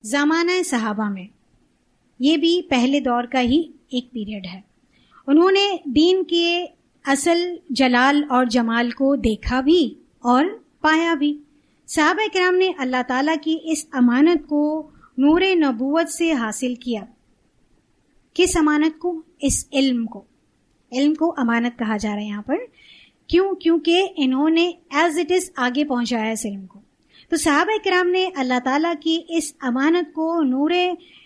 زمانہ صحابہ میں یہ بھی پہلے دور کا ہی ایک پیریڈ ہے. انہوں نے دین کے اصل جلال اور جمال کو دیکھا بھی اور پایا بھی. صحابہ کرام نے اللہ تعالیٰ کی اس امانت کو نور نبوت سے حاصل کیا. کس امانت کو؟ اس علم کو. علم کو امانت کہا جا رہا ہے یہاں پر. کیوں؟ کیونکہ انہوں نے ایز اٹ از آگے پہنچایا اس علم کو. تو صحابہ کرام نے اللہ تعالیٰ کی اس امانت کو نور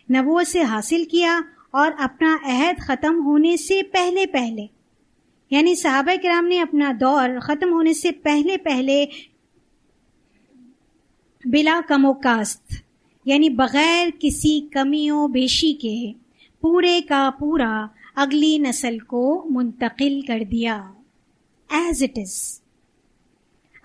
نبوت سے حاصل کیا اور اپنا عہد ختم ہونے سے پہلے پہلے، یعنی صحابہ کرام نے اپنا دور ختم ہونے سے پہلے پہلے بلا کم و کاست، یعنی بغیر کسی کمی و بیشی کے پورے کا پورا اگلی نسل کو منتقل کر دیا. ایز اٹ از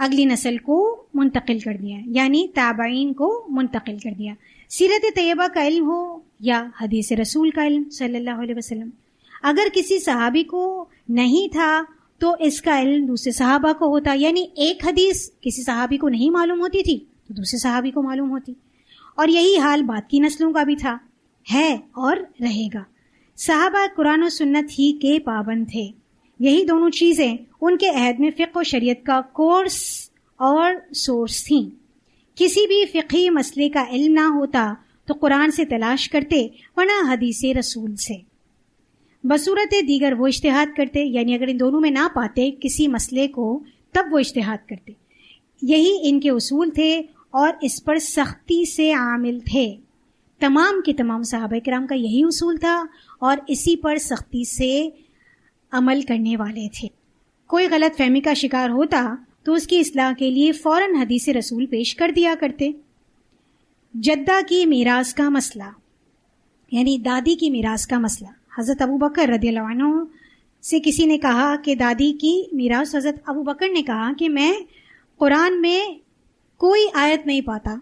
اگلی نسل کو منتقل کر دیا، یعنی تابعین کو منتقل کر دیا. سیرت طیبہ کا علم ہو یا حدیث رسول کا علم صلی اللہ علیہ وسلم، اگر کسی صحابی کو نہیں تھا تو اس کا علم دوسرے صحابہ کو ہوتا. یعنی ایک حدیث کسی صحابی کو نہیں معلوم ہوتی تھی تو دوسرے صحابی کو معلوم ہوتی. اور یہی حال بعد کی نسلوں کا بھی تھا، ہے اور رہے گا. صحابہ قرآن و سنت ہی کے پابند تھے. یہی دونوں چیزیں ان کے عہد میں فقہ و شریعت کا کورس اور سورس تھیں. کسی بھی فقہی مسئلے کا علم نہ ہوتا تو قرآن سے تلاش کرتے، ورنہ حدیث رسول سے. بصورت دیگر وہ اجتہاد کرتے، یعنی اگر ان دونوں میں نہ پاتے کسی مسئلے کو تب وہ اجتہاد کرتے. یہی ان کے اصول تھے اور اس پر سختی سے عامل تھے. تمام کے تمام صحابہ کرام کا یہی اصول تھا اور اسی پر سختی سے عمل کرنے والے تھے. کوئی غلط فہمی کا شکار ہوتا تو اس کی اصلاح کے لیے فوراً حدیث رسول پیش کر دیا کرتے. جدہ کی میراث کا مسئلہ، یعنی دادی کی میراث کا مسئلہ. حضرت ابوبکر رضی اللہ عنہ سے کسی نے کہا کہ دادی کی میراث، حضرت ابوبکر نے کہا کہ میں قرآن میں کوئی آیت نہیں پاتا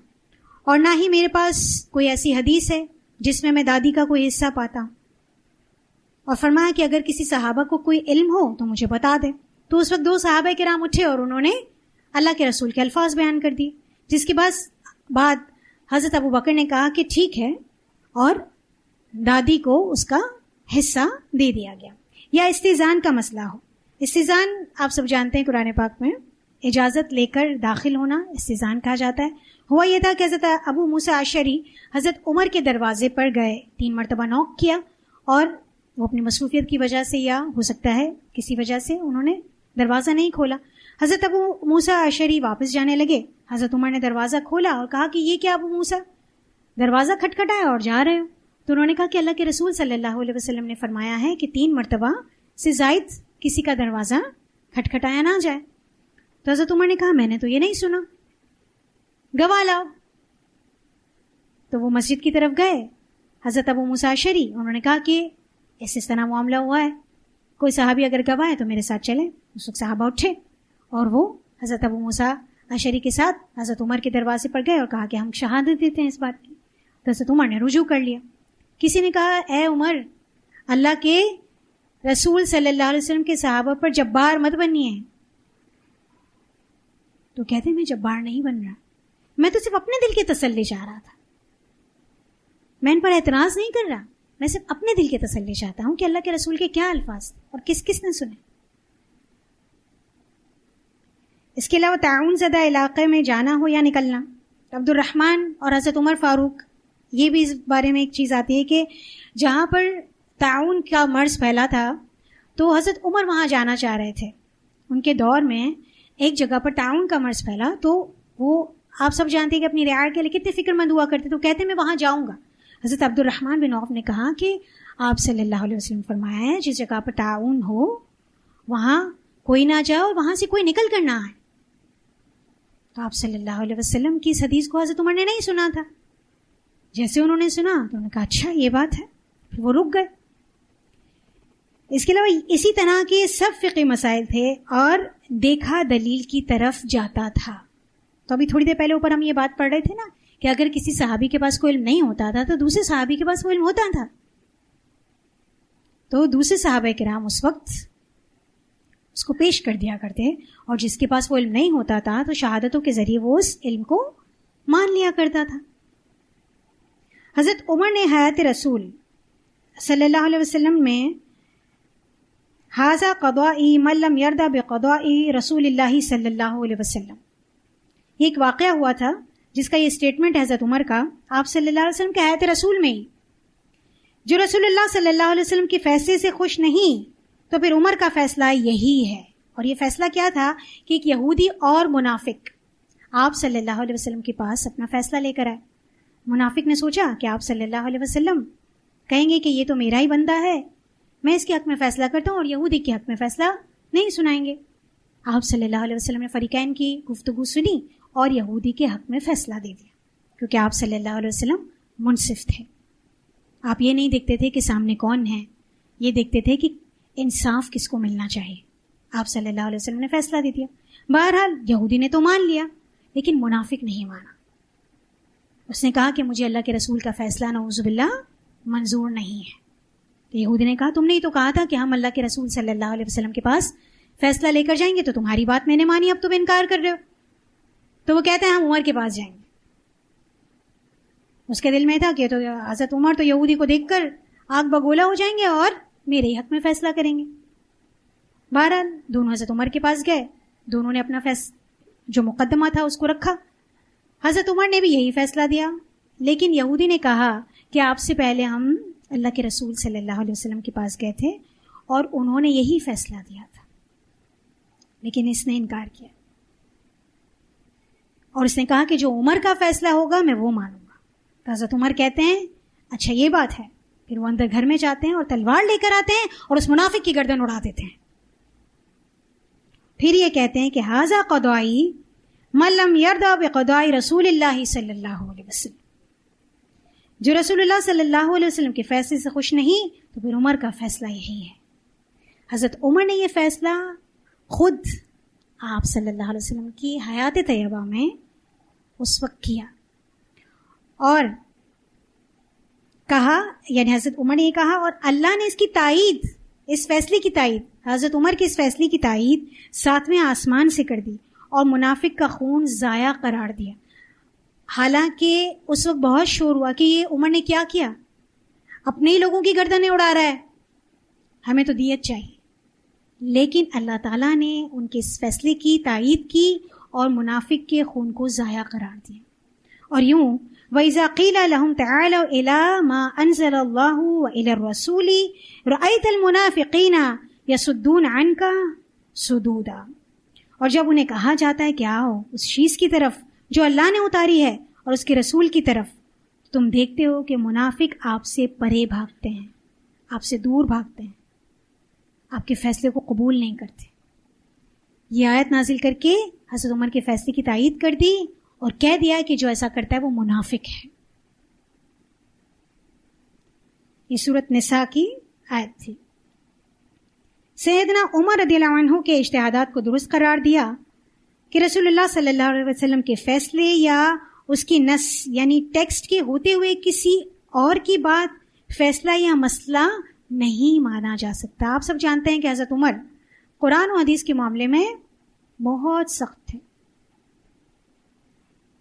اور نہ ہی میرے پاس کوئی ایسی حدیث ہے جس میں دادی کا کوئی حصہ پاتا. اور فرمایا کہ اگر کسی صحابہ کو کوئی علم ہو تو مجھے بتا دے. تو اس وقت دو صحابہ کرام اٹھے اور انہوں نے اللہ کے رسول کے الفاظ بیان کر دیے، جس کے بعد حضرت ابوبکر نے کہا کہ ٹھیک ہے، اور دادی کو اس کا حصہ دے دیا گیا. یا استئذان کا مسئلہ ہو. استئذان آپ سب جانتے ہیں قرآن پاک میں اجازت لے کر داخل ہونا استئذان کہا جاتا ہے. ہوا یہ تھا کہ حضرت ابو موسیٰ اشعری حضرت عمر کے دروازے پر گئے، 3 مرتبہ نوک کیا، اور وہ اپنی مصروفیت کی وجہ سے یا ہو سکتا ہے کسی وجہ سے انہوں نے دروازہ نہیں کھولا. حضرت ابو موسیٰ اشعری واپس جانے لگے. حضرت عمر نے دروازہ کھولا اور کہا کہ یہ کیا ابو موسیٰ، دروازہ کھٹکھٹایا اور جا رہے ہو؟ تو انہوں نے کہا کہ اللہ کے رسول صلی اللہ علیہ وسلم نے فرمایا ہے کہ 3 مرتبہ سے زائد کسی کا دروازہ کھٹکھٹایا نہ جائے. تو حضرت عمر نے کہا میں نے تو یہ نہیں سنا، گواہ لاؤ. تو وہ مسجد کی طرف گئے. حضرت ابو موسیٰ اشعری انہوں نے کہا کہ اس طرح معاملہ ہوا ہے، کوئی صحابی اگر گواہ ہے تو میرے ساتھ چلیں. اس وقت صحابہ اٹھے اور وہ حضرت ابو موسیٰ اشعری کے ساتھ حضرت عمر کے دروازے پر گئے اور کہا کہ ہم شہادت دیتے ہیں اس بات کی. تو حضرت عمر نے رجوع کر لیا. کسی نے کہا اے عمر، اللہ کے رسول صلی اللہ علیہ وسلم کے صحابہ پر جبار مت بنیے. تو کہتے ہیں میں جبار نہیں بن رہا، میں تو صرف اپنے دل کی تسلی چاہ رہا تھا، میں ان پر اعتراض نہیں کر رہا، میں صرف اپنے دل کی تسلی چاہتا ہوں کہ اللہ کے رسول کے کیا الفاظ اور کس کس نے سنے. اس کے علاوہ تعاون زدہ علاقے میں جانا ہو یا نکلنا. عبد الرحمن اور حضرت عمر فاروق، یہ بھی اس بارے میں ایک چیز آتی ہے کہ جہاں پر تعاون کا مرض پھیلا تھا تو حضرت عمر وہاں جانا چاہ رہے تھے. ان کے دور میں ایک جگہ پر تعاون کا مرض پھیلا تو وہ آپ سب جانتے ہیں کہ اپنی رعایا کے لیے کتنے فکر مند ہوا کرتے. تو کہتے میں وہاں جاؤں گا. حضرت عبد الرحمن بن عوف نے کہا کہ آپ صلی اللہ علیہ وسلم فرمایا ہے جس جگہ پر تعاون ہو وہاں کوئی نہ جائے اور وہاں سے کوئی نکل کر نہ آئے. تو آپ صلی اللہ علیہ وسلم کی اس حدیث کو حضرت عمر نے نہیں سنا تھا. جیسے انہوں نے سنا تو انہوں نے کہا اچھا یہ بات ہے، پھر وہ رک گئے. اس کے علاوہ اسی طرح کے سب فقہی مسائل تھے اور دیکھا دلیل کی طرف جاتا تھا. تو ابھی تھوڑی دیر پہلے اوپر ہم یہ بات پڑھ رہے تھے نا کہ اگر کسی صحابی کے پاس کوئی علم نہیں ہوتا تھا تو دوسرے صحابی کے پاس وہ علم ہوتا تھا. تو دوسرے صحابہ کرام اس وقت اس کو پیش کر دیا کرتے، اور جس کے پاس وہ علم نہیں ہوتا تھا تو شہادتوں کے ذریعے وہ اس علم کو مان لیا کرتا تھا. حضرت عمر نے حیات رسول صلی اللہ علیہ وسلم میں ھذا قضائی من لم یرضى بقضاء رسول اللہ صلی اللہ علیہ وسلم، یہ ایک واقعہ ہوا تھا جس کا یہ اسٹیٹمنٹ ہے حضرت عمر کا آپ صلی اللہ علیہ وسلم کے حیات رسول میں ہی، جو رسول اللہ صلی اللہ علیہ وسلم کے فیصلے سے خوش نہیں تو پھر عمر کا فیصلہ یہی ہے۔ اور یہ فیصلہ کیا تھا کہ ایک یہودی اور منافق آپ صلی اللہ علیہ وسلم کے پاس اپنا فیصلہ لے کر آئے۔ منافق نے سوچا کہ آپ صلی اللہ علیہ وسلم کہیں گے کہ یہ تو میرا ہی بندہ ہے، میں اس کے حق میں فیصلہ کرتا ہوں، اور یہودی کے حق میں فیصلہ نہیں سنائیں گے۔ آپ صلی اللہ علیہ وسلم نے فریقین کی گفتگو سنی اور یہودی کے حق میں فیصلہ دے دیا، کیونکہ آپ صلی اللہ علیہ وسلم منصف تھے۔ آپ یہ نہیں دیکھتے تھے کہ سامنے کون ہے، یہ دیکھتے تھے کہ انصاف کس کو ملنا چاہیے۔ آپ صلی اللہ علیہ وسلم نے فیصلہ دے دیا۔ بہرحال یہودی نے تو مان لیا، لیکن منافق نہیں مانا۔ اس نے کہا کہ مجھے اللہ کے رسول کا فیصلہ نعوذ باللہ منظور نہیں ہے۔ تو یہودی نے کہا تم نے ہی تو کہا تھا کہ ہم اللہ کے رسول صلی اللہ علیہ وسلم کے پاس فیصلہ لے کر جائیں گے، تو تمہاری بات میں نے مانی، اب تم انکار کر رہے ہو۔ تو وہ کہتے ہیں ہم عمر کے پاس جائیں گے۔ اس کے دل میں تھا کہ تو حضرت عمر تو یہودی کو دیکھ کر آگ بگولا ہو جائیں گے اور میرے ہی حق میں فیصلہ کریں گے۔ بہرحال دونوں حضرت عمر کے پاس گئے، دونوں نے اپنا جو مقدمہ تھا اس کو رکھا۔ حضرت عمر نے بھی یہی فیصلہ دیا، لیکن یہودی نے کہا کہ آپ سے پہلے ہم اللہ کے رسول صلی اللہ علیہ وسلم کے پاس گئے تھے اور انہوں نے یہی فیصلہ دیا تھا، لیکن اس نے انکار کیا اور اس نے کہا کہ جو عمر کا فیصلہ ہوگا میں وہ مانوں گا۔ تو حضرت عمر کہتے ہیں اچھا یہ بات ہے، پھر وہ اندر گھر میں جاتے ہیں اور تلوار لے کر آتے ہیں اور اس منافق کی گردن اڑا دیتے ہیں۔ پھر یہ کہتے ہیں کہ ھذا قضائی من لم یرضى بقضاء رسول اللہ صلی اللہ علیہ وسلم، جو رسول اللہ صلی اللہ علیہ وسلم کے فیصلے سے خوش نہیں تو پھر عمر کا فیصلہ یہی ہے۔ حضرت عمر نے یہ فیصلہ خود آپ صلی اللہ علیہ وسلم کی حیات طیبہ میں اس وقت کیا اور کہا، یعنی حضرت عمر نے یہ کہا اور اللہ نے اس کی تائید، اس فیصلے کی تائید، حضرت عمر کے اس فیصلے کی تائید 7ویں آسمان سے کر دی اور منافق کا خون ضائع قرار دیا۔ حالانکہ اس وقت بہت شور ہوا کہ یہ عمر نے کیا کیا، اپنے ہی لوگوں کی گردنیں اڑا رہا ہے، ہمیں تو دیت چاہیے۔ لیکن اللہ تعالیٰ نے ان کے اس فیصلے کی تائید کی اور منافق کے خون کو ضائع قرار دیا۔ اور یوں وَإِذَا قِيلَ لَهُمْ تَعَالَوْا إِلَىٰ مَا أَنزَلَ اللَّهُ وَإِلَى الرَّسُولِ رَأَيْتَ الْمُنَافِقِينَ يَصُدُّونَ عَنْكَ صُدُودًا، اور جب انہیں کہا جاتا ہے کہ آؤ اس چیز کی طرف جو اللہ نے اتاری ہے اور اس کے رسول کی طرف، تم دیکھتے ہو کہ منافق آپ سے پرے بھاگتے ہیں، آپ سے دور بھاگتے ہیں، آپ کے فیصلے کو قبول نہیں کرتے۔ یہ آیت نازل کر کے حضرت عمر کے فیصلے کی تائید کر دی اور کہہ دیا کہ جو ایسا کرتا ہے وہ منافق ہے۔ یہ سورۃ نساء کی آیت تھی۔ سیدنا عمر رضی اللہ عنہ کے اجتہادات کو درست قرار دیا کہ رسول اللہ صلی اللہ علیہ وسلم کے فیصلے یا اس کی نص یعنی ٹیکسٹ کے ہوتے ہوئے کسی اور کی بات، فیصلہ یا مسئلہ نہیں مانا جا سکتا۔ آپ سب جانتے ہیں کہ حضرت عمر قرآن و حدیث کے معاملے میں بہت سخت تھے۔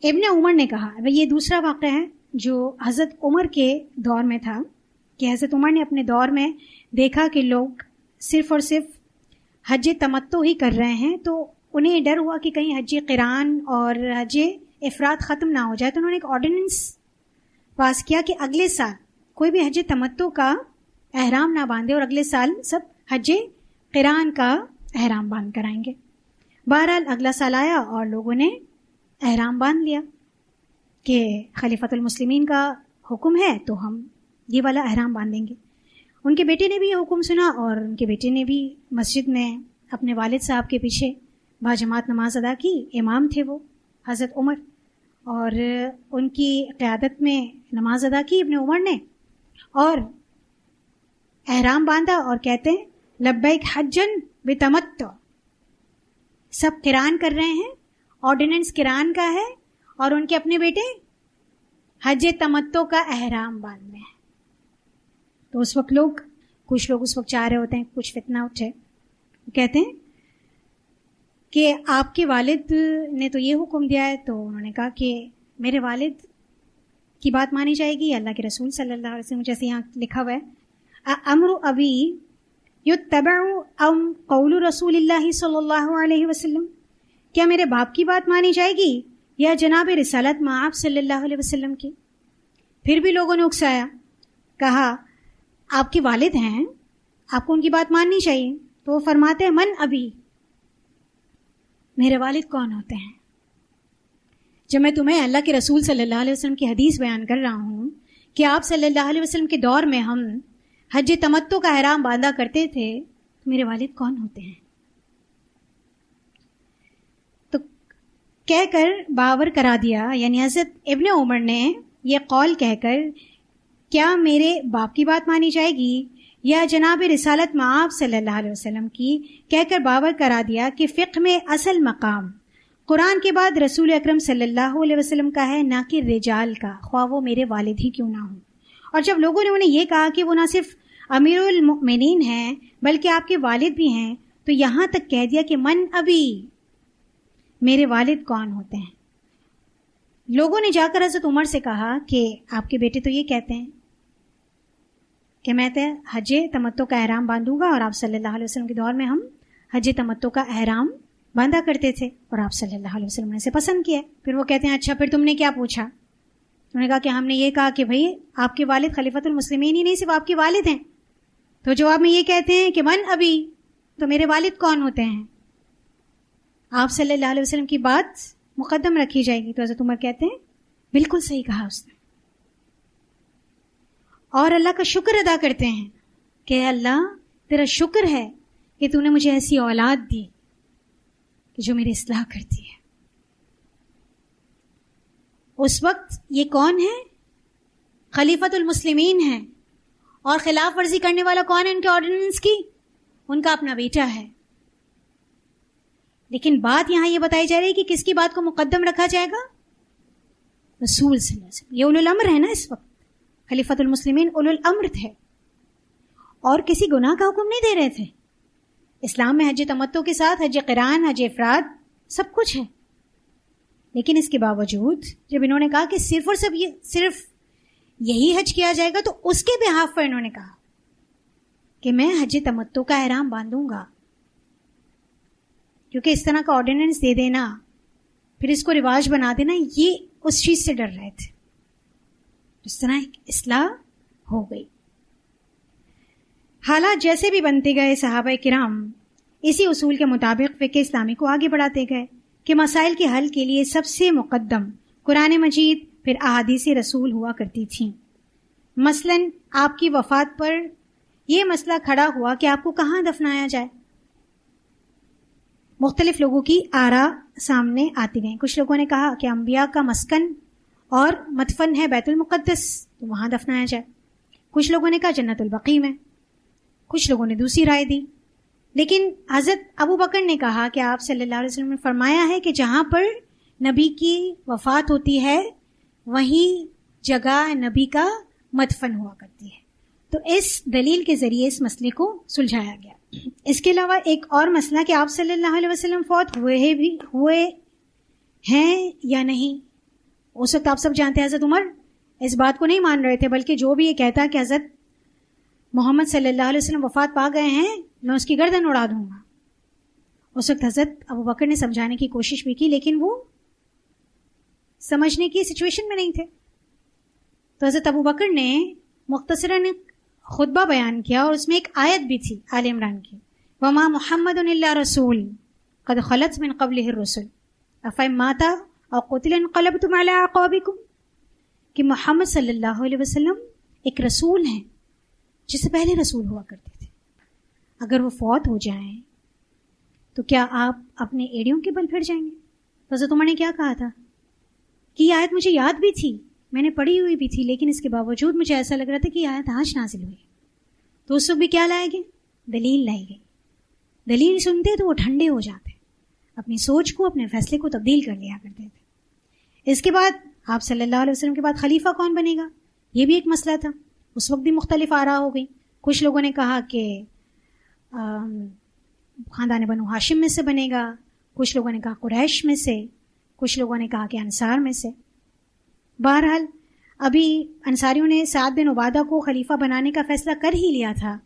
ابن عمر نے کہا، یہ دوسرا واقعہ ہے جو حضرت عمر کے دور میں تھا کہ حضرت عمر نے اپنے دور میں دیکھا کہ لوگ صرف اور صرف حج تمتع ہی کر رہے ہیں، تو انہیں ڈر ہوا کہ کہیں حج قران اور حج افراد ختم نہ ہو جائے، تو انہوں نے ایک آرڈیننس پاس کیا کہ اگلے سال کوئی بھی حج تمتع کا احرام نہ باندھے اور اگلے سال سب حج قران کا احرام باندھ کر آئیں گے۔ بہرحال اگلا سال آیا اور لوگوں نے احرام باندھ لیا کہ خلیفۃ المسلمین کا حکم ہے تو ہم یہ والا احرام باندھیں گے۔ ان کے بیٹے نے بھی یہ حکم سنا اور ان کے بیٹے نے بھی مسجد میں اپنے والد صاحب کے پیچھے باجماعت نماز ادا کی۔ امام تھے وہ حضرت عمر، اور ان کی قیادت میں نماز ادا کی ابن عمر نے اور احرام باندھا اور کہتے ہیں لبیک حجن بتمتع، سب قران کر رہے ہیں، آرڈیننس قران کا ہے اور ان کے اپنے بیٹے حج تمتع کا احرام باندھنے ہیں۔ تو اس وقت کچھ لوگ اس وقت چاہ رہے ہوتے ہیں، کچھ فتنہ اٹھے، کہتے ہیں کہ آپ کے والد نے تو یہ حکم دیا ہے، تو انہوں نے کہا کہ میرے والد کی بات مانی جائے گی یا اللہ کے رسول صلی اللہ علیہ وسلم؟ جیسے یہاں لکھا ہوا ہے امر ابی یتبع ام قول رسول اللہ صلی اللہ علیہ وسلم، کیا میرے باپ کی بات مانی جائے گی یا جناب رسالت مآب صلی اللہ علیہ وسلم کی؟ پھر بھی لوگوں نے اکسایا، کہا آپ کے والد ہیں، آپ کو ان کی بات ماننی چاہیے. تو وہ فرماتے ہیں من ابی، میرے والد کون ہوتے ہیں؟ جب میں تمہیں اللہ کے رسول صلی اللہ علیہ وسلم کی حدیث بیان کر رہا ہوں کہ آپ صلی اللہ علیہ وسلم کے دور میں ہم حج تمتع کا احرام باندھا کرتے تھے، تو میرے والد کون ہوتے ہیں؟ تو کہہ کر باور کرا دیا، یعنی حضرت ابن عمر نے یہ قول کہہ کر کیا میرے باپ کی بات مانی جائے گی یا جناب رسالت مآب صلی اللہ علیہ وسلم کی، کہہ کر باور کرا دیا کہ فقہ میں اصل مقام قرآن کے بعد رسول اکرم صلی اللہ علیہ وسلم کا ہے، نہ کہ رجال کا، خواہ وہ میرے والد ہی کیوں نہ ہوں. اور جب لوگوں نے انہیں یہ کہا کہ وہ نہ صرف امیر المؤمنین ہیں بلکہ آپ کے والد بھی ہیں، تو یہاں تک کہہ دیا کہ من ابی، میرے والد کون ہوتے ہیں. لوگوں نے جا کر حضرت عمر سے کہا کہ آپ کے بیٹے تو یہ کہتے ہیں کہ میں تو حج تمتع کا احرام باندھوں گا، اور آپ صلی اللہ علیہ وسلم کے دور میں ہم حج تمتع کا احرام باندھا کرتے تھے اور آپ صلی اللہ علیہ وسلم نے اسے پسند کیا. پھر وہ کہتے ہیں اچھا پھر تم نے کیا پوچھا؟ انہوں نے کہا کہ ہم نے یہ کہا کہ بھئی آپ کے والد خلیفۃ المسلمین ہی نہیں صرف آپ کے والد ہیں. تو جواب میں یہ کہتے ہیں کہ من ابی، تو میرے والد کون ہوتے ہیں؟ آپ صلی اللہ علیہ وسلم کی بات مقدم رکھی جائے گی. تو حضرت عمر کہتے ہیں بالکل صحیح کہا اس نے، اور اللہ کا شکر ادا کرتے ہیں کہ اللہ تیرا شکر ہے کہ تو نے مجھے ایسی اولاد دی کہ جو میری اصلاح کرتی ہے. اس وقت یہ کون ہے؟ خلیفۃ المسلمین ہیں، اور خلاف ورزی کرنے والا کون ہے ان کے آرڈیننس کی؟ ان کا اپنا بیٹا ہے. لیکن بات یہاں یہ بتائی جا رہی ہے کہ کس کی بات کو مقدم رکھا جائے گا؟ رسول صلی اللہ علیہ وسلم. یہ اولو الامر ہے نا، اس وقت خلیفۃ المسلمین اولو الامر تھے اور کسی گناہ کا حکم نہیں دے رہے تھے. اسلام میں حج تمتع کے ساتھ حج قران، حج افراد سب کچھ ہے. لیکن اس کے باوجود جب انہوں نے کہا کہ صرف اور صرف یہی حج کیا جائے گا، تو اس کے بہاف پر انہوں نے کہا کہ میں حج تمتع کا احرام باندھوں گا. کیونکہ اس طرح کا آرڈیننس دے دینا، پھر اس کو رواج بنا دینا، یہ اس چیز سے ڈر رہے تھے. اس طرح ایک اصلاح ہو گئی. حالات جیسے بھی بنتے گئے، صحابہ کرام اسی اصول کے مطابق فقہ اسلامی کو آگے بڑھاتے گئے کہ مسائل کے حل کے لیے سب سے مقدم قرآن مجید پھر احادیث رسول ہوا کرتی تھیں. مثلاً آپ کی وفات پر یہ مسئلہ کھڑا ہوا کہ آپ کو کہاں دفنایا جائے. مختلف لوگوں کی آراء سامنے آتی گئیں. کچھ لوگوں نے کہا کہ انبیاء کا مسکن اور مدفن ہے بیت المقدس، تو وہاں دفنایا جائے. کچھ لوگوں نے کہا جنت البقیع میں. کچھ لوگوں نے دوسری رائے دی. لیکن حضرت ابو بکر نے کہا کہ آپ صلی اللہ علیہ وسلم نے فرمایا ہے کہ جہاں پر نبی کی وفات ہوتی ہے وہی جگہ نبی کا مدفن ہوا کرتی ہے. تو اس دلیل کے ذریعے اس مسئلے کو سلجھایا گیا. اس کے علاوہ ایک اور مسئلہ کہ آپ صلی اللہ علیہ وسلم فوت ہوئے ہیں یا نہیں. اس وقت آپ سب جانتے ہیں حضرت عمر اس بات کو نہیں مان رہے تھے، بلکہ جو بھی یہ کہتا کہ حضرت محمد صلی اللہ علیہ وسلم وفات پا گئے ہیں، میں اس کی گردن اڑا دوں گا. اس وقت حضرت ابو بکر نے سمجھانے کی کوشش بھی کی، لیکن وہ سمجھنے کی سچویشن میں نہیں تھے. تو حضرت ابو بکر نے مختصراً خطبہ بیان کیا، اور اس میں ایک آیت بھی تھی آل عمران کی، وَمَا مُحَمَّدٌ إِلَّا رَسُولٌ قَدْ خَلَتْ مِن قَبْلِهِ الرُّسُلُ أَفَإِن مَاتَ أَوْ قُتِلَ انقلبتم عَلَىٰ أَعْقَابِكُمْ، کہ محمد صلی اللہ علیہ وسلم ایک رسول ہیں جس سے پہلے رسول ہوا کرتے تھے. اگر وہ فوت ہو جائیں تو کیا آپ اپنے ایڑیوں کے بل پھر جائیں گے؟ تو حضرت عمر نے کیا کہا تھا کہ یہ آیت مجھے یاد بھی تھی، میں نے پڑھی ہوئی بھی تھی، لیکن اس کے باوجود مجھے ایسا لگ رہا تھا کہ یہ آیت آج نازل ہوئی. تو اس وقت بھی کیا لائے گئے؟ دلیل لائی گئی. دلیل سنتے تو وہ ٹھنڈے ہو جاتے، اپنی سوچ کو، اپنے فیصلے کو تبدیل کر لیا کرتے تھے. اس کے بعد آپ صلی اللہ علیہ وسلم کے بعد خلیفہ کون بنے گا، یہ بھی ایک مسئلہ تھا. اس وقت بھی مختلف آراء ہو گئی. کچھ لوگوں نے کہا کہ خاندان بنو ہاشم میں سے بنے گا، کچھ لوگوں نے کہا قریش میں سے، کچھ لوگوں نے کہا کہ انصار میں سے. بہرحال ابھی انصاریوں نے سعد بن عبادہ کو خلیفہ بنانے کا فیصلہ کر ہی لیا تھا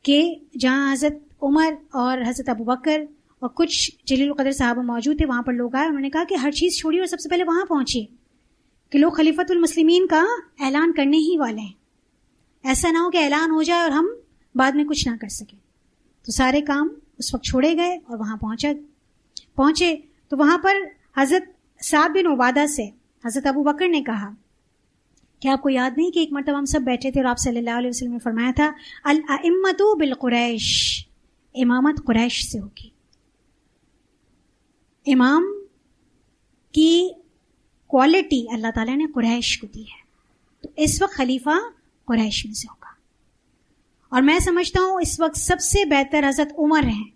کہ جہاں حضرت عمر اور حضرت ابو بکر اور کچھ جلیل القدر صحابہ موجود تھے، وہاں پر لوگ آئے، انہوں نے کہا کہ ہر چیز چھوڑیے اور سب سے پہلے وہاں پہنچیے کہ لوگ خلیفۃ المسلمین کا اعلان کرنے ہی والے ہیں، ایسا نہ ہو کہ اعلان ہو جائے اور ہم بعد میں کچھ نہ کر سکیں۔ تو سارے کام اس وقت چھوڑے گئے اور وہاں پہنچے تو وہاں پر حضرت سعد بن عبادہ سے حضرت ابو بکر نے کہا کہ آپ کو یاد نہیں کہ ایک مرتبہ ہم سب بیٹھے تھے اور آپ صلی اللہ علیہ وسلم نے فرمایا تھا الائمۃ بالقریش، امامت قریش سے ہوگی، امام کی کوالٹی اللہ تعالیٰ نے قریش کو دی ہے، تو اس وقت خلیفہ قریش میں سے ہوگا۔ اور میں سمجھتا ہوں اس وقت سب سے بہتر حضرت عمر ہیں،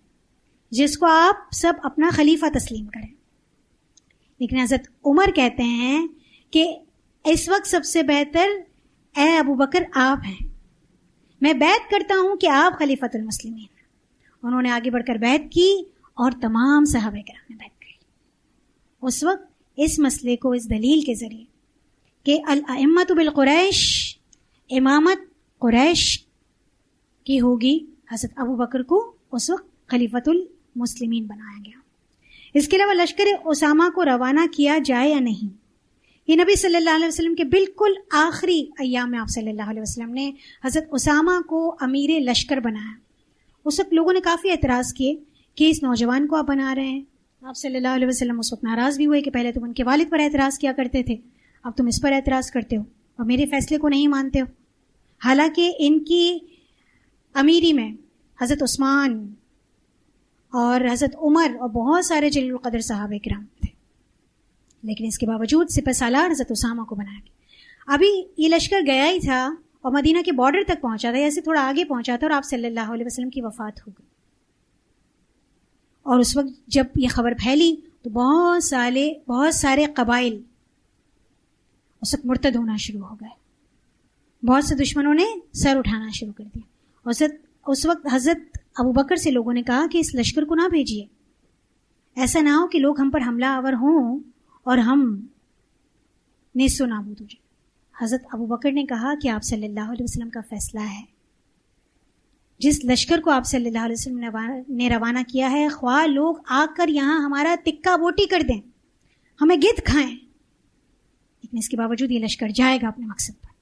جس کو آپ سب اپنا خلیفہ تسلیم کریں، لیکن حضرت عمر کہتے ہیں کہ اس وقت سب سے بہتر اے ابو بکر آپ ہیں، میں بیعت کرتا ہوں کہ آپ خلیفۃ المسلمین ہیں۔ انہوں نے آگے بڑھ کر بیعت کی اور تمام صحابہ کرام نے بیعت کی۔ اس وقت اس مسئلے کو اس دلیل کے ذریعے کہ الائمۃ بالقریش، امامت قریش کی ہوگی، حضرت ابو بکر کو اس وقت خلیفۃ المسلمین بنایا گیا۔ اس کے علاوہ لشکر اسامہ کو روانہ کیا جائے یا نہیں، یہ نبی صلی اللہ علیہ وسلم کے بالکل آخری ایام میں آپ صلی اللہ علیہ وسلم نے حضرت اسامہ کو امیر لشکر بنایا۔ اس وقت لوگوں نے کافی اعتراض کیے کہ اس نوجوان کو آپ بنا رہے ہیں۔ آپ صلی اللہ علیہ وسلم اس وقت ناراض بھی ہوئے کہ پہلے تم ان کے والد پر اعتراض کیا کرتے تھے، اب تم اس پر اعتراض کرتے ہو اور میرے فیصلے کو نہیں مانتے ہو۔ حالانکہ ان کی امیری میں حضرت عثمان اور حضرت عمر اور بہت سارے جلیل القدر صحابہ کرام تھے، لیکن اس کے باوجود سپہ سالار حضرت اسامہ کو بنایا گیا۔ ابھی یہ لشکر گیا ہی تھا اور مدینہ کے بارڈر تک پہنچا تھا، ایسے تھوڑا آگے پہنچا تھا اور آپ صلی اللہ علیہ وسلم کی وفات ہو گئی۔ اور اس وقت جب یہ خبر پھیلی تو بہت سارے قبائل اس وقت مرتد ہونا شروع ہو گئے، بہت سے دشمنوں نے سر اٹھانا شروع کر دیا۔ اس وقت حضرت ابو بکر سے لوگوں نے کہا کہ اس لشکر کو نہ بھیجیے، ایسا نہ ہو کہ لوگ ہم پر حملہ آور ہوں اور ہم نیست و نابود ہو جائیں۔ حضرت ابو بکر نے کہا کہ آپ صلی اللہ علیہ وسلم کا فیصلہ ہے، جس لشکر کو آپ صلی اللہ علیہ وسلم نے روانہ کیا ہے، خواہ لوگ آ کر یہاں ہمارا تکہ بوٹی کر دیں، ہمیں گد کھائیں، لیکن اس کے باوجود یہ لشکر جائے گا اپنے مقصد پر۔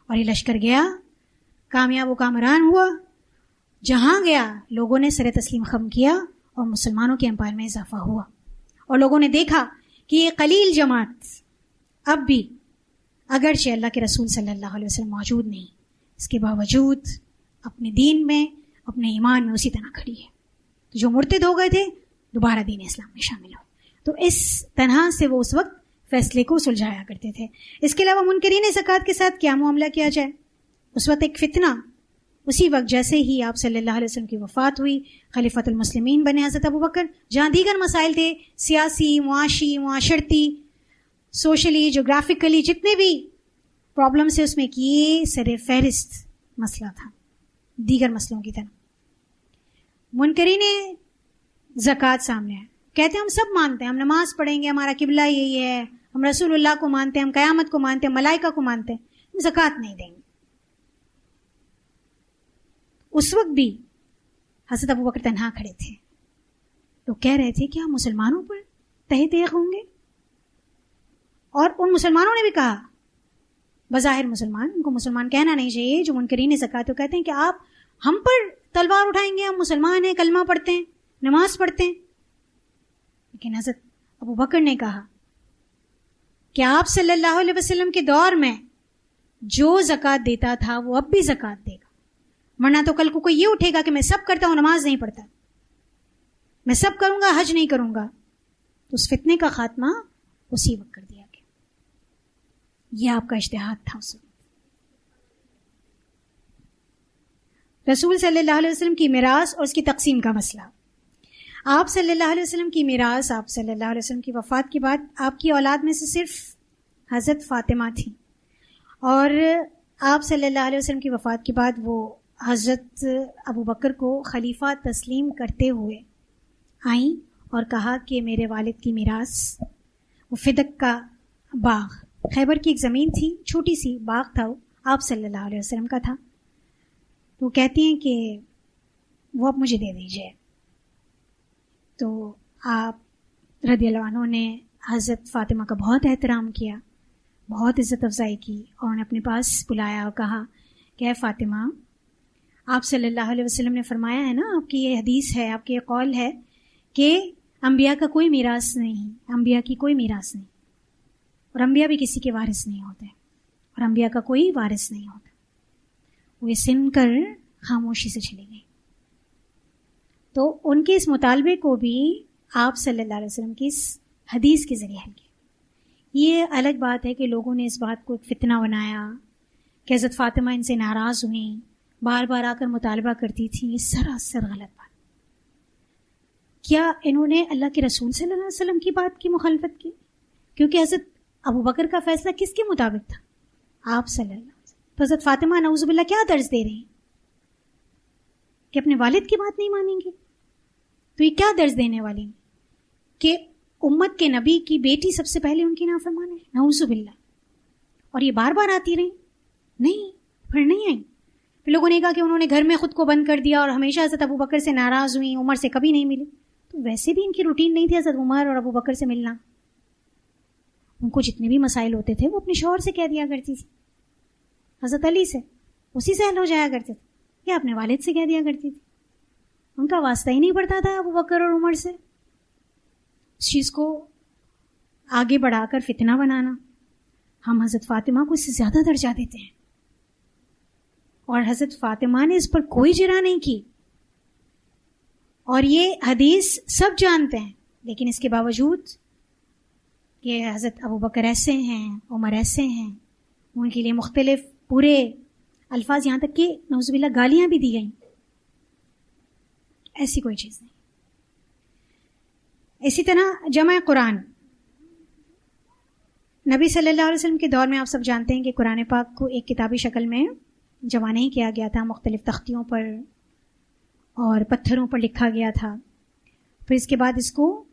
اور یہ لشکر گیا، کامیاب و کامران ہوا، جہاں گیا لوگوں نے سر تسلیم خم کیا اور مسلمانوں کے امپائر میں اضافہ ہوا، اور لوگوں نے دیکھا کہ یہ قلیل جماعت اب بھی اگرچہ اللہ کے رسول صلی اللہ علیہ وسلم موجود نہیں، اس کے باوجود اپنے دین میں، اپنے ایمان میں اسی طرح کھڑی ہے۔ تو جو مرتد ہو گئے تھے دوبارہ دین اسلام میں شامل ہو، تو اس طرح سے وہ اس وقت فیصلے کو سلجھایا کرتے تھے۔ اس کے علاوہ منکرین زکوٰۃ کے ساتھ کیا معاملہ کیا جائے؟ اس وقت ایک فتنہ، اسی وقت جیسے ہی آپ صلی اللہ علیہ وسلم کی وفات ہوئی، خلیفۃ المسلمین بنے حضرت ابو بکر، جہاں دیگر مسائل تھے سیاسی، معاشی، معاشرتی، سوشلی، جغرافیکلی، جتنے بھی پرابلمس سے اس میں کیے سر فہرست مسئلہ تھا دیگر مسئلوں کی طرح۔ منکرین زکوٰۃ سامنے آئے، کہتے ہیں ہم سب مانتے ہیں، ہم نماز پڑھیں گے، ہمارا قبلہ یہی ہے، ہم رسول اللہ کو مانتے ہیں، ہم قیامت کو مانتے ہیں، ملائکہ کو مانتے ہیں، ہم زکوٰۃ نہیں دیں گے۔ اس وقت بھی حضرت ابو بکر تنہا کھڑے تھے، لوگ کہہ رہے تھے کہ ہم مسلمانوں پر تہہ تیغ ہوں گے، اور ان مسلمانوں نے بھی کہا، بظاہر مسلمان، ان کو مسلمان کہنا نہیں چاہیے، جو منکرین زکوٰۃ کہتے ہیں کہ آپ ہم پر تلوار اٹھائیں گے، ہم مسلمان ہیں، کلمہ پڑھتے ہیں، نماز پڑھتے ہیں۔ لیکن حضرت ابو بکر نے کہا کہ آپ صلی اللہ علیہ وسلم کے دور میں جو زکوٰۃ دیتا تھا وہ اب بھی زکوٰۃ دے گا، ورنہ تو کل کو کوئی یہ اٹھے گا کہ میں سب کرتا ہوں نماز نہیں پڑھتا، میں سب کروں گا حج نہیں کروں گا، تو اس فتنے کا خاتمہ اسی وقت کر دیا گیا۔ یہ آپ کا اجتہاد تھا اس وقت۔ رسول صلی اللہ علیہ وسلم کی میراث اور اس کی تقسیم کا مسئلہ۔ آپ صلی اللہ علیہ وسلم کی میراث، آپ صلی اللہ علیہ وسلم کی وفات کے بعد آپ کی اولاد میں سے صرف حضرت فاطمہ تھی، اور آپ صلی اللہ علیہ وسلم کی وفات کے بعد وہ حضرت ابو بکر کو خلیفہ تسلیم کرتے ہوئے آئیں اور کہا کہ میرے والد کی میراث وہ فدق کا باغ خیبر کی ایک زمین تھی، چھوٹی سی باغ تھا، وہ آپ صلی اللہ علیہ وسلم کا تھا. تو کہتی ہیں کہ وہ آپ مجھے دے دیجئے. تو آپ رضی اللہ عنہ نے حضرت فاطمہ کا بہت احترام کیا، بہت عزت افزائی کی، اور انہیں اپنے پاس بلایا اور کہا کہ اے فاطمہ، آپ صلی اللہ علیہ وسلم نے فرمایا ہے نا، آپ کی یہ حدیث ہے، آپ کی یہ قول ہے کہ انبیاء کا کوئی میراث نہیں، انبیاء کی کوئی میراث نہیں، اور انبیاء بھی کسی کے وارث نہیں ہوتے، اور انبیاء کا کوئی وارث نہیں ہوتا. وہ سن کر خاموشی سے چلی گئی. تو ان کے اس مطالبے کو بھی آپ صلی اللہ علیہ وسلم کی اس حدیث کے ذریعے حل کیا. یہ الگ بات ہے کہ لوگوں نے اس بات کو ایک فتنہ بنایا کہ حضرت فاطمہ ان سے ناراض ہوئیں، بار بار آ کر مطالبہ کرتی تھیں. یہ سراسر غلط بات. کیا انہوں نے اللہ کے رسول صلی اللہ علیہ وسلم کی بات کی مخالفت کی؟ کیونکہ حضرت ابو بکر کا فیصلہ کس کے مطابق تھا؟ آپ صلی اللہ علیہ وسلم. تو حضرت فاطمہ نعوذ باللہ کیا درس دے رہی ہیں کہ اپنے والد کی بات نہیں مانیں گی؟ تو یہ کیا درس دینے والی ہیں کہ امت کے نبی کی بیٹی سب سے پہلے ان کی نافرمان ہے، نعوذ باللہ. اور یہ بار بار آتی رہی، نہیں پھر نہیں آئی. پھر لوگوں نے کہا کہ انہوں نے گھر میں خود کو بند کر دیا اور ہمیشہ حضرت ابو بکر سے ناراض ہوئی، عمر سے کبھی نہیں ملی. تو ویسے بھی ان کی روٹین نہیں تھی حضرت عمر اور ابو بکر سے ملنا. ان کو جتنے بھی مسائل ہوتے تھے وہ اپنے شوہر سے کہہ دیا کرتی تھی، حضرت علی سے، اسی سے حل ہو جایا کرتے تھے، یا اپنے والد سے کہہ دیا کرتی تھی. ان کا واسطہ ہی نہیں پڑتا تھا ابو بکر اور عمر سے. اس چیز کو آگے بڑھا کر فتنہ بنانا، ہم حضرت فاطمہ کو اس سے زیادہ درجہ دیتے ہیں، اور حضرت فاطمہ نے اس پر کوئی جرح نہیں کی. اور یہ حدیث سب جانتے ہیں، لیکن اس کے باوجود کہ حضرت ابو بکر ایسے ہیں، عمر ایسے ہیں، ان کے لیے مختلف پورے الفاظ، یہاں تک کہ نعوذ باللہ گالیاں بھی دی گئیں. ایسی کوئی چیز نہیں. اسی طرح جمع قرآن، نبی صلی اللہ علیہ وسلم کے دور میں آپ سب جانتے ہیں کہ قرآن پاک کو ایک کتابی شکل میں جمع نہیں کیا گیا تھا، مختلف تختیوں پر اور پتھروں پر لکھا گیا تھا. پھر اس کے بعد اس کو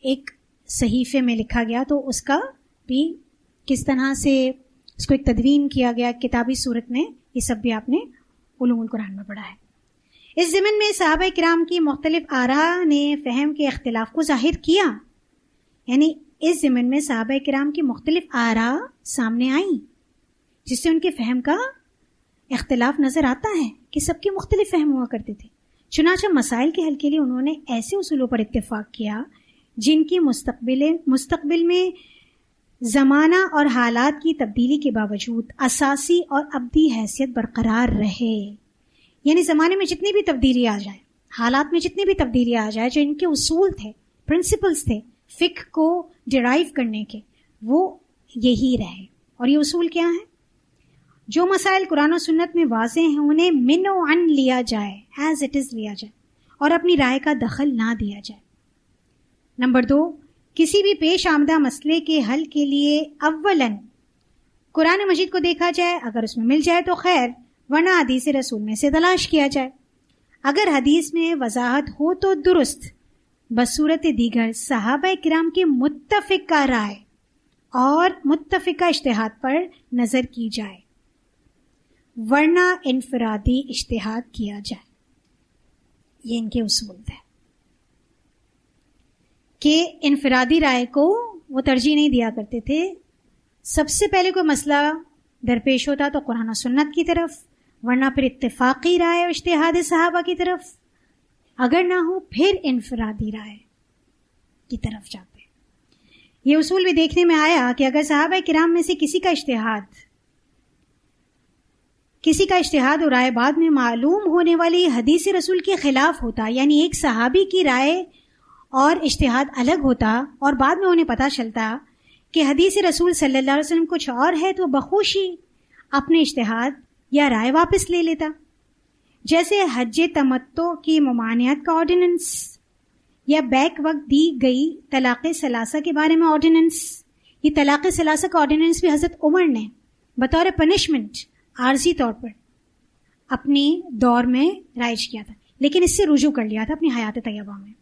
ایک صحیفے میں لکھا گیا، تو اس کا بھی کس طرح سے اس کو ایک تدوین کیا گیا کتابی صورت میں، یہ سب بھی آپ نے علوم القرآن میں پڑھا ہے. اس ضمن میں صحابہ کرام کی مختلف آراء نے فہم کے اختلاف کو ظاہر کیا. یعنی اس ضمن میں صحابہ کرام کی مختلف آراء سامنے آئیں، جس سے ان کے فہم کا اختلاف نظر آتا ہے کہ سب کے مختلف فہم ہوا کرتے تھے. چنانچہ مسائل کے حل کے لیے انہوں نے ایسے اصولوں پر اتفاق کیا جن کی مستقبل میں زمانہ اور حالات کی تبدیلی کے باوجود اساسی اور ابدی حیثیت برقرار رہے. یعنی زمانے میں جتنی بھی تبدیلی آ جائے، حالات میں جتنی بھی تبدیلی آ جائے، جو ان کے اصول تھے، پرنسپلز تھے فقہ کو ڈرائیو کرنے کے، وہ یہی رہے. اور یہ اصول کیا ہیں؟ جو مسائل قرآن و سنت میں واضح ہیں انہیں من و عن لیا جائے، ایز اٹ از لیا جائے، اور اپنی رائے کا دخل نہ دیا جائے. نمبر 2، کسی بھی پیش آمدہ مسئلے کے حل کے لیے اولاً قرآن مجید کو دیکھا جائے، اگر اس میں مل جائے تو خیر، ورنہ حدیث رسول میں سے تلاش کیا جائے. اگر حدیث میں وضاحت ہو تو درست، بصورت دیگر صحابہ کرام کی متفقہ رائے اور متفقہ اجتہاد پر نظر کی جائے، ورنہ انفرادی اجتہاد کیا جائے. یہ ان کے اصول ہے کہ انفرادی رائے کو وہ ترجیح نہیں دیا کرتے تھے. سب سے پہلے کوئی مسئلہ درپیش ہوتا تو قرآن و سنت کی طرف، ورنہ پھر اتفاقی رائے اور اجتہاد صحابہ کی طرف، اگر نہ ہو پھر انفرادی رائے کی طرف جاتے. یہ اصول بھی دیکھنے میں آیا کہ اگر صحابہ کرام میں سے کسی کا اجتہاد اور رائے بعد میں معلوم ہونے والی حدیث رسول کے خلاف ہوتا، یعنی ایک صحابی کی رائے اور اجتہاد الگ ہوتا اور بعد میں انہیں پتہ چلتا کہ حدیث رسول صلی اللہ علیہ وسلم کچھ اور ہے، تو بخوشی اپنے اجتہاد یا رائے واپس لے لیتا. جیسے حج تمتع کی ممانعت کا آرڈیننس، یا بیک وقت دی گئی طلاق ثلاثہ کے بارے میں آرڈیننس. یہ طلاق ثلاثہ کا آرڈیننس بھی حضرت عمر نے بطور پنشمنٹ عارضی طور پر اپنی دور میں رائج کیا تھا، لیکن اس سے رجوع کر لیا تھا اپنی حیات طیبہ میں.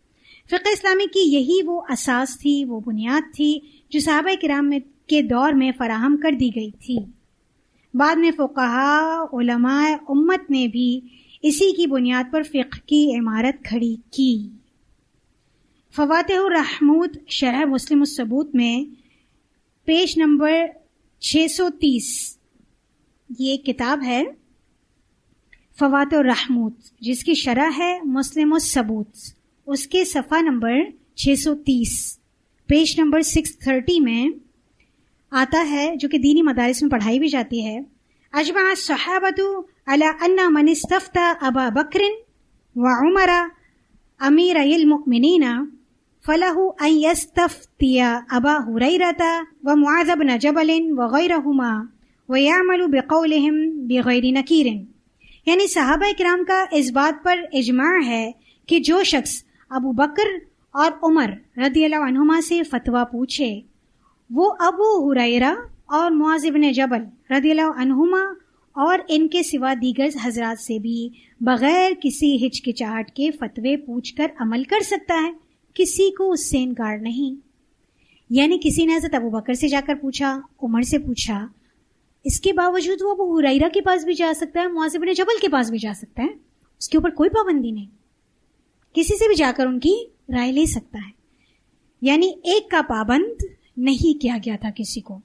فقہ اسلامی کی یہی وہ اساس تھی، وہ بنیاد تھی جو صحابہ کرام میں کے دور میں فراہم کر دی گئی تھی۔ بعد میں فقہاء علماء امت نے بھی اسی کی بنیاد پر فقہ کی عمارت کھڑی کی۔ فواتح الرحمود شرح مسلم الثبوت میں پیج نمبر 630 یہ کتاب ہے فواتح الرحمود جس کی شرح ہے مسلم الثبوت، اس کے صفحہ نمبر 630 پیج نمبر 630 میں آتا ہے، جو کہ دینی مدارس میں پڑھائی بھی جاتی ہے۔ اجمع الصحابۃ علی ان من استفتى ابا بکر وعمر امیر المؤمنین فله ان يستفتي ابا هريرة ومعاذ بن جبل وغيرهما ويعمل بقولهم بغیر نکیر، یعنی صحابہ کرام کا اس بات پر اجماع ہے کہ جو شخص ابو بکر اور عمر رضی اللہ عنہما سے فتویٰ پوچھے وہ ابو ہریرہ اور معاذ بن جبل رضی اللہ عنہما اور ان کے سوا دیگر حضرات سے بھی بغیر کسی ہچکچاہٹ کے فتوے پوچھ کر عمل کر سکتا ہے، کسی کو اس سے انکار نہیں۔ یعنی کسی نے حضرت ابو بکر سے جا کر پوچھا، عمر سے پوچھا، اس کے باوجود وہ ابو ہریرہ کے پاس بھی جا سکتا ہے، معاذ بن جبل کے پاس بھی جا سکتا ہے، اس کے اوپر کوئی پابندی نہیں، کسی سے بھی جا کر ان کی رائے لے سکتا ہے، یعنی ایک کا پابند نہیں کیا گیا تھا کسی کو۔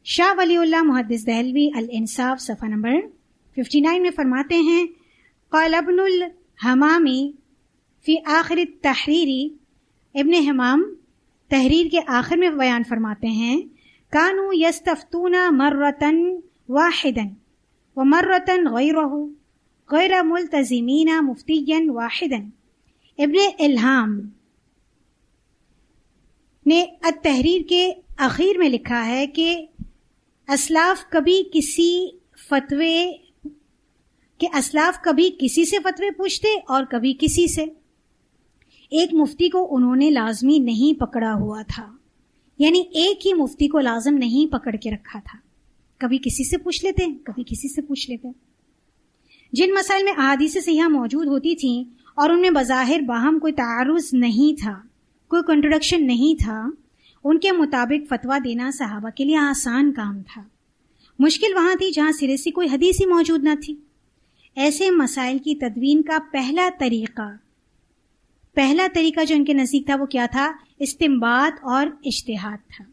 شاہ ولی اللہ محدث دہلوی الانصاف صفحہ نمبر 59 میں فرماتے ہیں، قال ابن الحمامی فی آخر التحریری، ابن حمام تحریر کے آخر میں بیان فرماتے ہیں، کانوا یستفتون مرۃ واحدا ومرۃ غیرہ غیر ملتزمین مفتیا واحدا۔ ابن الہام نے التحریر کے اخیر میں لکھا ہے کہ اسلاف کبھی کسی سے فتوے پوچھتے اور کبھی کسی سے، ایک مفتی کو انہوں نے لازمی نہیں پکڑا ہوا تھا، یعنی ایک ہی مفتی کو لازم نہیں پکڑ کے رکھا تھا، کبھی کسی سے پوچھ لیتے کبھی کسی سے پوچھ لیتے۔ جن مسائل میں احادیث صحیحہ موجود ہوتی تھیں اور ان میں بظاہر باہم کوئی تعارض نہیں تھا، کوئی کنٹروڈکشن نہیں تھا، ان کے مطابق فتویٰ دینا صحابہ کے لیے آسان کام تھا۔ مشکل وہاں تھی جہاں سرے سے کوئی حدیث ہی موجود نہ تھی۔ ایسے مسائل کی تدوین کا پہلا طریقہ جو ان کے نزدیک تھا وہ کیا تھا؟ استنباط اور اجتہاد تھا۔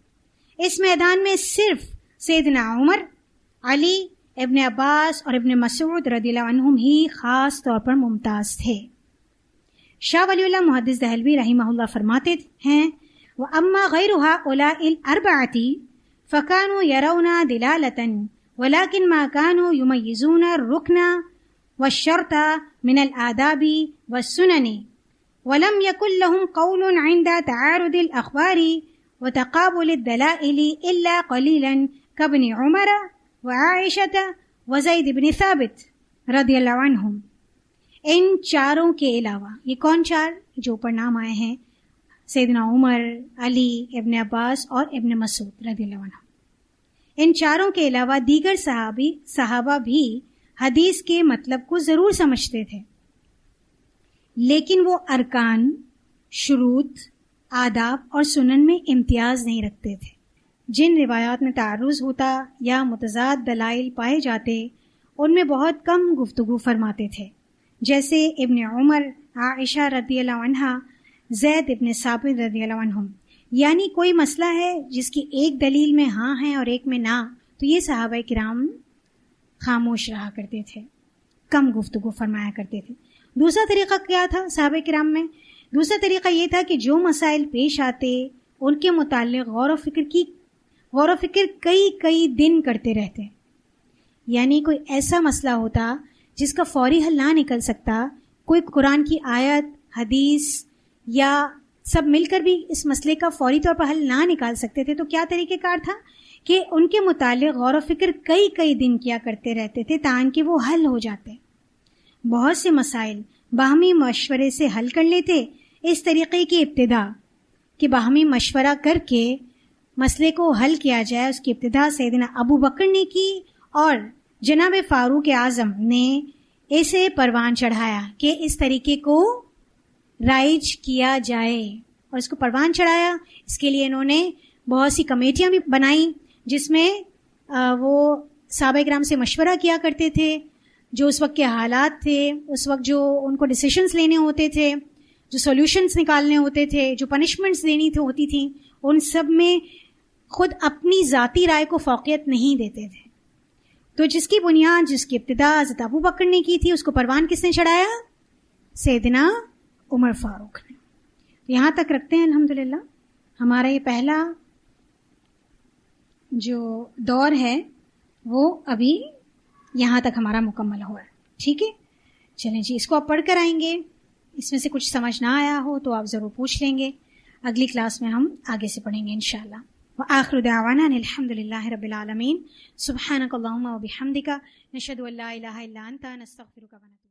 اس میدان میں صرف سیدنا عمر، علی، ابن عباس اور ابن مسعود رضی اللہ عنہم ہی خاص طور پر ممتاز تھے۔ شاہ ولی اللہ محدث دہلوی رحمہ اللہ فرماتے ہیں، وَأَمَّا غَيْرُ هَؤُلَاءِ الْأَرْبَعَةِ فَكَانُوا يَرَوْنَ دِلَالَةً وَلَكِنْ مَا كَانُوا يُمَيِّزُونَ الرُّكْنَ وَالشَّرْطَ مِنَ الْآدَابِ وَالسُّنَنِ وَلَمْ يَكُنْ لَهُمْ قَوْلٌ عِنْدَ تَعَارُضِ الْأَخْبَارِ وَتَقَابُلِ الدَّلَائِلِ إِلَّا قَلِيلًا كَابْنِ عُمَرَ وَعَائِشَةَ وَزَيْدِ بْنِ ثابت رضی اللہ عنہم۔ ان چاروں کے علاوہ، یہ کون چار جو اوپر نام آئے ہیں؟ سیدنا عمر، علی، ابن عباس اور ابن مسعود رضی اللہ عنہ۔ ان چاروں کے علاوہ دیگر صحابہ بھی حدیث کے مطلب کو ضرور سمجھتے تھے، لیکن وہ ارکان، شروط، آداب اور سنن میں امتیاز نہیں رکھتے تھے۔ جن روایات میں تعارض ہوتا یا متضاد دلائل پائے جاتے ان میں بہت کم گفتگو فرماتے تھے، جیسے ابن عمر، عائشہ رضی اللہ عنہا، زید ابن ثابت رضی اللہ عنہم۔ یعنی کوئی مسئلہ ہے جس کی ایک دلیل میں ہاں ہے اور ایک میں نہ، تو یہ صحابہ کرام خاموش رہا کرتے تھے، کم گفتگو فرمایا کرتے تھے۔ دوسرا طریقہ کیا تھا صحابہ کرام میں؟ دوسرا طریقہ یہ تھا کہ جو مسائل پیش آتے ان کے متعلق غور و فکر کئی دن کرتے رہتے۔ یعنی کوئی ایسا مسئلہ ہوتا جس کا فوری حل نہ نکل سکتا، کوئی قرآن کی آیت، حدیث یا سب مل کر بھی اس مسئلے کا فوری طور پر حل نہ نکال سکتے تھے، تو کیا طریقہ کار تھا کہ ان کے متعلق غور و فکر کئی دن کیا کرتے رہتے تھے تاکہ وہ حل ہو جاتے۔ بہت سے مسائل باہمی مشورے سے حل کر لیتے۔ اس طریقے کی ابتدا کہ باہمی مشورہ کر کے مسئلے کو حل کیا جائے، اس کی ابتدا سیدنا ابو بکر نے کی اور جناب فاروق اعظم نے اسے پروان چڑھایا کہ اس طریقے کو رائج کیا جائے، اور اس کو پروان چڑھایا۔ اس کے لیے انہوں نے بہت سی کمیٹیاں بھی بنائیں جس میں وہ صحابہ کرام سے مشورہ کیا کرتے تھے، جو اس وقت کے حالات تھے، اس وقت جو ان کو ڈیسیشنز لینے ہوتے تھے، جو سولوشنز نکالنے ہوتے تھے، جو پنشمنٹس دینی ہوتی تھیں، ان سب میں خود اپنی ذاتی رائے کو فوقیت نہیں دیتے تھے. تو جس کی بنیاد، جس کی ابتدا حضرت ابو بکر نے کی تھی، اس کو پروان کس نے چڑھایا؟ سیدنا عمر فاروق نے. یہاں تک رکھتے ہیں الحمدللہ. ہمارا یہ پہلا جو دور ہے وہ ابھی یہاں تک ہمارا مکمل ہوا ہے. ٹھیک ہے، چلیں جی، اس کو آپ پڑھ کر آئیں گے. اس میں سے کچھ سمجھ نہ آیا ہو تو آپ ضرور پوچھ لیں گے. اگلی کلاس میں ہم آگے سے پڑھیں گے انشاءاللہ. وآخر دعوانا ان الحمد للہ رب العالمین. سبحانک اللہم وبحمدک، نشہد ان لا الہ الا انت، نستغفرک ونتوب